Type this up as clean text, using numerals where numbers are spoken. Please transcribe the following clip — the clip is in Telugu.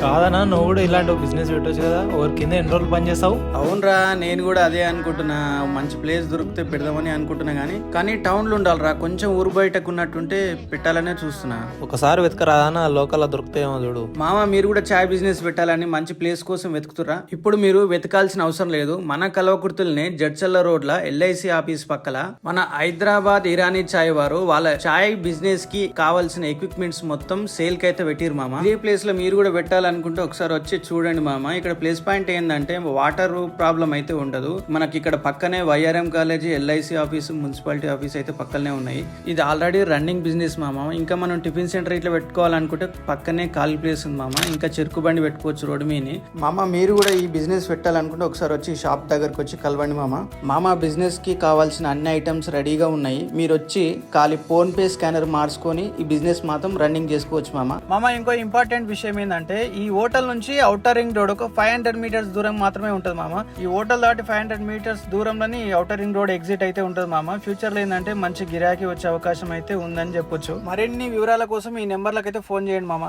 కాదన్నా, నువ్వు కూడా ఇలాంటి బిజినెస్ పెట్టొచ్చు కదా. ఎవరి కింద ఎన్ని రోజులు పని చేస్తావు? అవునరా, నేను కూడా అదే అనుకుంటున్నా. మంచి ప్లేస్ దొరికితే పెడదామని అనుకుంటున్నా కానీ టౌన్లో ఉండాలిరా. కొంచెం ఊరు బయటకు ఉన్నట్టుంటే పెట్టాలనే చూస్తున్నా. ఒకసారి వెతకరాదన్నా, లోకల్లో దొరుకుతాయేమో చూడు. మామ, మీరు కూడా చాయ్ బిజినెస్ పెట్టాలని మంచి ప్లేస్ కోసం వెతుకుతురా? ఇప్పుడు మీరు వెతకాల్సిన అవసరం లేదు. మన కల్వకుర్తుల్ని జడ్చల్ల రోడ్ల ఎల్ఐసి ఆఫీస్ పక్కల మన హైదరాబాద్ ఇరానీ చాయ్ వారు వాళ్ళ చాయ్ బిజినెస్ కి కావాల్సిన ఎక్విప్మెంట్స్ మొత్తం సేల్ కి అయితే పెట్టిరు మామ. ఇదే ప్లేస్ లో మీరు కూడా పెట్టాలనుకుంటే ఒకసారి వచ్చి చూడండి మామ. ఇక్కడ ప్లేస్ పాయింట్ ఏంటంటే వాటర్ ప్రాబ్లం అయితే ఉండదు. మనకి ఇక్కడ పక్కనే YRM college, LIC office, municipality office అయితే పక్కనే ఉన్నాయి. ఇది ఆల్రెడీ రన్నింగ్ బిజినెస్ మామ. ఇంకా మనం టిఫిన్ సెంటర్ ఇట్లా పెట్టుకోవాలనుకుంటే పక్కనే ఖాళీ ప్లేస్ ఉంది మామ. ఇంకా చెరుకు బండి పెట్టుకోవచ్చు రోడ్డు మీని. మామ, మీరు కూడా ఈ బిజినెస్ పెట్టాలనుకుంటే ఒకసారి వచ్చి షాప్ దగ్గరకు వచ్చి కలవండి మామ. మామ, బిజినెస్ కి కావాల్సిన అన్ని ఐటమ్స్ రెడీగా ఉన్నాయి. మీరు వచ్చి ఖాళీ ఫోన్ పే స్కానర్ మార్చుకొని ఈ బిజినెస్ మాత్రం రన్నింగ్ చేసుకోవచ్చు మామ. ఇంకో ఇంపార్టెంట్ విషయం ఏంటంటే ఈ హోటల్ నుంచి ఔటర్ రింగ్ రోడ్ ఒక 500 మీటర్స్ దూరం మాత్రమే ఉంటుంది మామ. ఈ హోటల్ దాటి 500 మీటర్స్ దూరంలోని ఔటర్ రింగ్ రోడ్ ఎగ్జిట్ అయితే ఉంటుంది మామ. ఫ్యూచర్ లో ఏంటంటే మంచి గిరాకీ వచ్చే అవకాశం అయితే ఉందని చెప్పొచ్చు. మరిన్ని వివరాల కోసం ఈ నెంబర్లకు అయితే ఫోన్ చేయండి మామ.